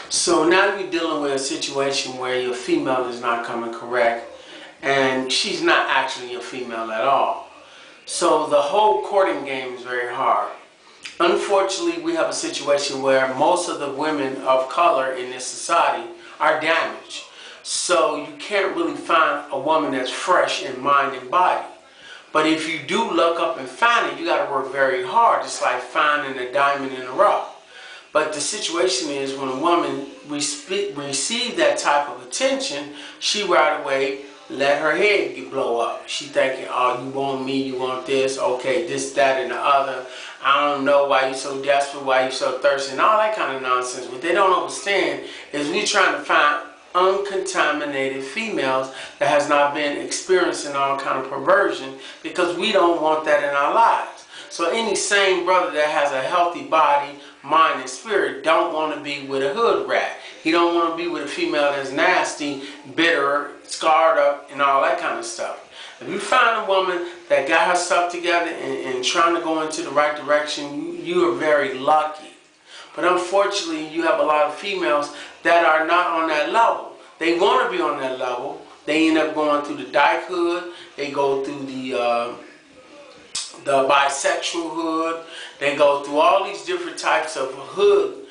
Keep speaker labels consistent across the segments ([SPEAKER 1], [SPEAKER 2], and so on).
[SPEAKER 1] So now you're dealing with a situation where your female is not coming correct and she's not actually a female at all. So the whole courting game is very hard. Unfortunately, we have a situation where most of the women of color in this society are damaged. So you can't really find a woman that's fresh in mind and body. But if you do look up and find it, you got to work very hard, just like finding a diamond in the rough. But the situation is, when a woman receives that type of attention, she right away let her head blow up. She thinking, oh, you want me, you want this, okay, this, that, and the other. I don't know why you so desperate, why you so thirsty, and all that kind of nonsense. What they don't understand is we trying to find uncontaminated females that has not been experiencing all kind of perversion, because we don't want that in our lives. So any sane brother that has a healthy body, mind, and spirit don't want to be with a hood rat. He don't want to be with a female that's nasty, bitter, scarred up, and all that kind of stuff. If you find a woman that got her stuff together and trying to go into the right direction, you are very lucky. But unfortunately, you have a lot of females that are not on that level. They want to be on that level. They end up going through the dyke hood. They go through the bisexual hood. They go through all these different types of hood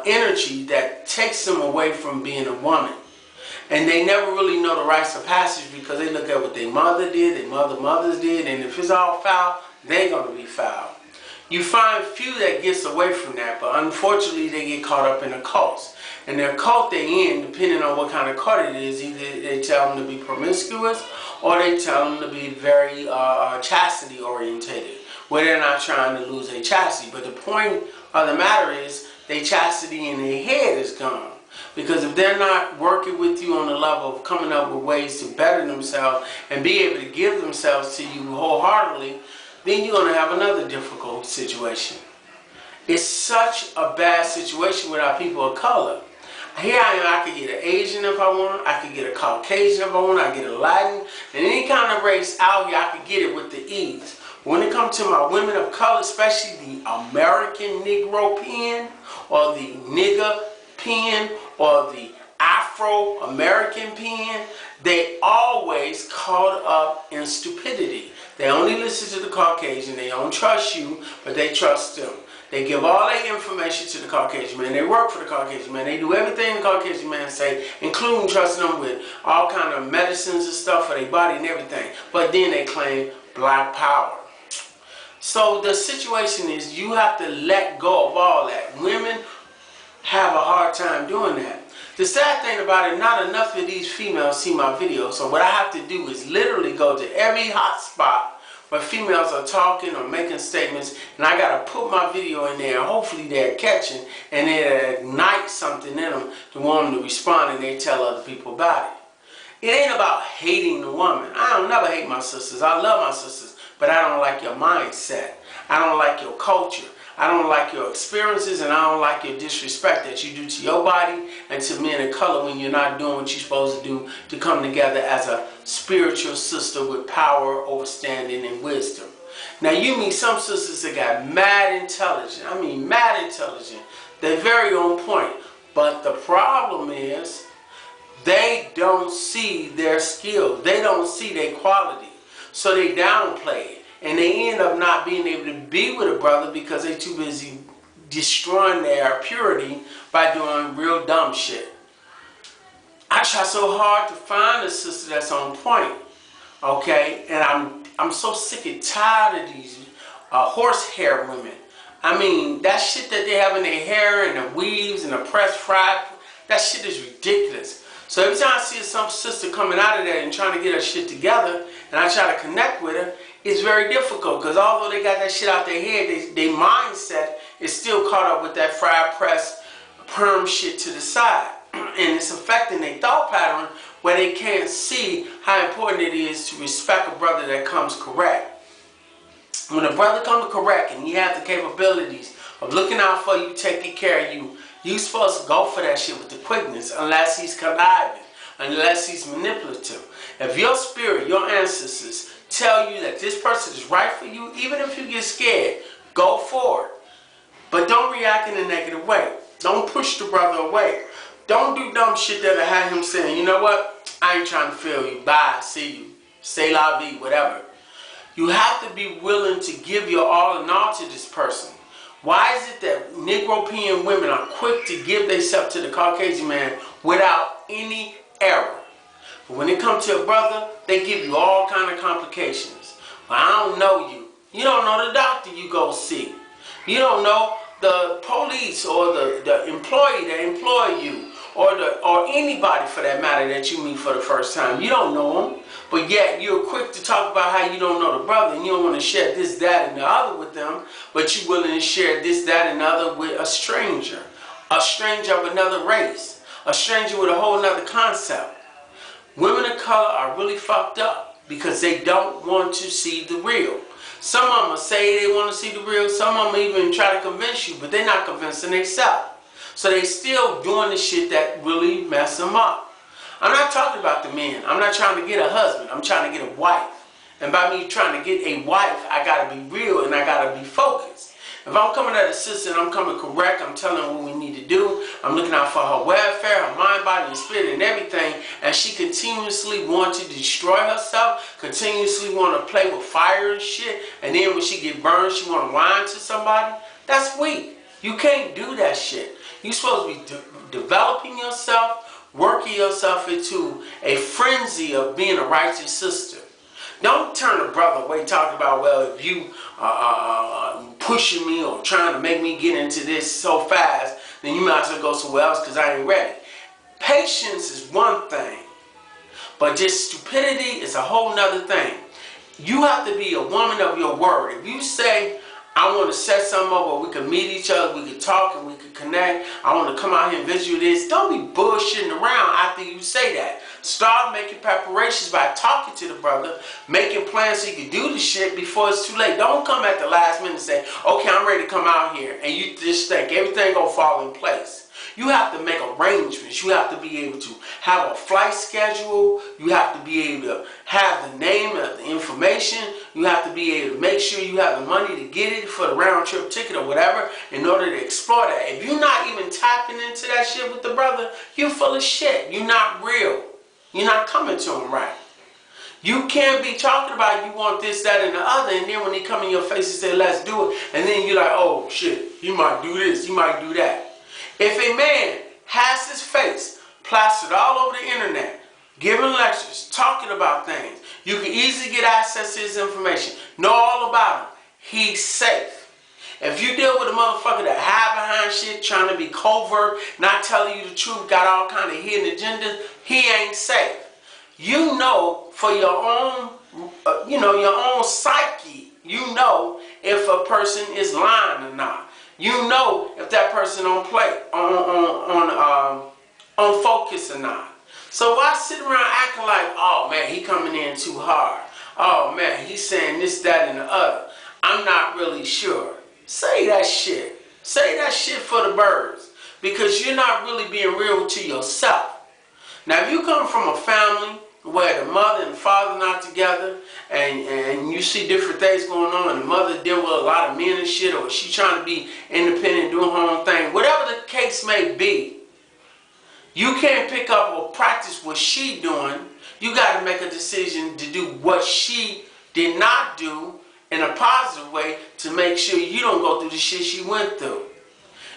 [SPEAKER 1] energy that takes them away from being a woman. And they never really know the rites of passage, because they look at what their mother did, their mothers did, and if it's all foul, they're going to be foul. You find few that gets away from that, but unfortunately they get caught up in a cult. And their cult they in, depending on what kind of cult it is, either they tell them to be promiscuous or they tell them to be very chastity orientated, where they're not trying to lose their chastity. But the point of the matter is, their chastity in their head is gone. Because if they're not working with you on the level of coming up with ways to better themselves and be able to give themselves to you wholeheartedly, then you're going to have another difficult situation. It's such a bad situation with our people of color. Here I am, I could get an Asian if I want, I could get a Caucasian if I want, I could get a Latin, and any kind of race out here, I could get it with the ease. When it comes to my women of color, especially the American negropean, or the nigger-pean, or the Afro-American pean, they always caught up in stupidity. They only listen to the Caucasian, they don't trust you, but they trust them. They give all their information to the Caucasian man. They work for the Caucasian man. They do everything the Caucasian man say, including trusting them with all kind of medicines and stuff for their body and everything. But then they claim black power. So the situation is, you have to let go of all that. Women have a hard time doing that. The sad thing about it, not enough of these females see my videos. So what I have to do is literally go to every hot spot where females are talking or making statements, and I got to put my video in there, and hopefully they're catching, and it ignites something in them to want them to respond, and they tell other people about it. It ain't about hating the woman. I don't never hate my sisters. I love my sisters, but I don't like your mindset. I don't like your culture. I don't like your experiences, and I don't like your disrespect that you do to your body and to men of color when you're not doing what you're supposed to do to come together as a spiritual sister with power, overstanding, and wisdom. Now you meet some sisters that got mad intelligent. I mean mad intelligent. They're very on point. But the problem is, they don't see their skills. They don't see their quality. So they downplay it. And they end up not being able to be with a brother because they're too busy destroying their purity by doing real dumb shit. I try so hard to find a sister that's on point, okay? And I'm so sick and tired of these horsehair women. I mean, that shit that they have in their hair and the weaves and the pressed fried, that shit is ridiculous. So every time I see some sister coming out of that and trying to get her shit together, and I try to connect with her, it's very difficult, because although they got that shit out their head, their mindset is still caught up with that fried press perm shit to the side. And it's affecting their thought pattern, where they can't see how important it is to respect a brother that comes correct. When a brother comes correct and he has the capabilities of looking out for you, taking care of you, you're supposed to go for that shit with the quickness, unless he's conniving, unless he's manipulative. If your spirit, your ancestors, tell you that this person is right for you, even if you get scared, go for it. But don't react in a negative way. Don't push the brother away. Don't do dumb shit that'll have him saying, you know what? I ain't trying to feel you. Bye. See you. Say la vie. Whatever. You have to be willing to give your all and all to this person. Why is it that negropean women are quick to give themselves to the Caucasian man without any error? But when it comes to a brother, they give you all kind of complications. Well, I don't know you. You don't know the doctor you go see. You don't know the police or the employee that employ you, or anybody for that matter that you meet for the first time. You don't know them, but yet you're quick to talk about how you don't know the brother and you don't want to share this, that, and the other with them, but you're willing to share this, that, and the other with a stranger of another race, a stranger with a whole nother concept. Women of color are really fucked up because they don't want to see the real. Some of them will say they want to see the real. Some of them even try to convince you, but they're not convincing themselves. So they still doing the shit that really mess them up. I'm not talking about the men. I'm not trying to get a husband. I'm trying to get a wife. And by me trying to get a wife, I got to be real and I got to be focused. If I'm coming at a sister and I'm coming correct, I'm telling her what we need to do. I'm looking out for her welfare, her mind, body, and spirit, and everything. And she continuously wants to destroy herself, continuously want to play with fire and shit. And then when she get burned, she want to whine to somebody. That's weak. You can't do that shit. You're supposed to be developing yourself, working yourself into a frenzy of being a righteous sister. Don't turn a brother away talking about, well, if you pushing me or trying to make me get into this so fast, then you might as well go somewhere else because I ain't ready. Patience is one thing, but just stupidity is a whole nother thing. You have to be a woman of your word. If you say, I want to set something up where we can meet each other, we can talk and we can connect, I want to come out here and visit you this, don't be bullshitting around after you say that. Start making preparations by talking to the brother, making plans so you can do the shit before it's too late. Don't come at the last minute and say, okay, I'm ready to come out here, and you just think everything gonna fall in place. You have to make arrangements. You have to be able to have a flight schedule. You have to be able to have the name of the information. You have to be able to make sure you have the money to get it for the round trip ticket or whatever in order to explore that. If you're not even tapping into that shit with the brother, you're full of shit. You're not real. You're not coming to him right. You can't be talking about you want this, that, and the other, and then when he come in your face and say, let's do it, and then you're like, oh shit, he might do this, he might do that. If a man has his face plastered all over the internet, giving lectures, talking about things, you can easily get access to his information, know all about him, he's safe. If you deal with a motherfucker that hide behind shit, trying to be covert, not telling you the truth, got all kind of hidden agendas, he ain't safe. You know, for your own, your own psyche, you know if a person is lying or not. You know if that person on focus or not. So why sit around acting like, oh man, he coming in too hard. Oh man, he's saying this, that, and the other. I'm not really sure. Say that shit. Say that shit for the birds. Because you're not really being real to yourself. Now if you come from a family where the mother and father not together, and you see different things going on, and the mother deal with a lot of men and shit, or she trying to be independent, doing her own thing, whatever the case may be, you can't pick up or practice what she doing. You got to make a decision to do what she did not do in a positive way to make sure you don't go through the shit she went through.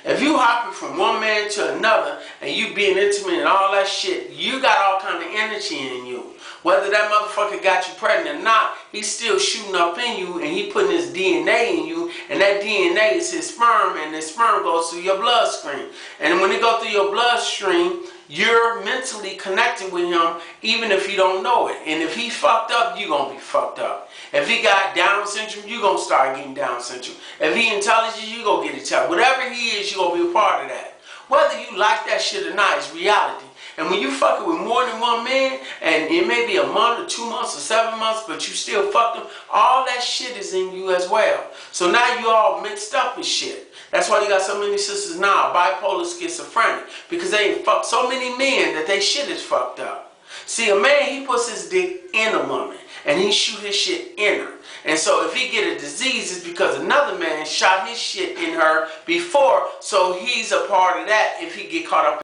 [SPEAKER 1] If you hopping from one man to another and you being intimate and all that shit, you got all kind of energy in you. Whether that motherfucker got you pregnant or not, he's still shooting up in you and he putting his DNA in you, and that DNA is his sperm, and his sperm goes through your bloodstream. And when it goes through your bloodstream, you're mentally connected with him even if you don't know it. And if he fucked up, you're going to be fucked up. If he got Down syndrome, you're going to start getting Down syndrome. If he intelligent, you're going to get intelligent. Whatever he is, you're going to be a part of that. Whether you like that shit or not, it's reality. And when you fucking with more than one man, and it may be a month or 2 months or 7 months, but you still fuck them, all that shit is in you as well. So now you all mixed up with shit. That's why you got so many sisters now, bipolar, schizophrenic, because they fucked so many men that they shit is fucked up. See, a man, he puts his dick in a woman, and he shoot his shit in her. And so if he get a disease, it's because another man shot his shit in her before, so he's a part of that if he get caught up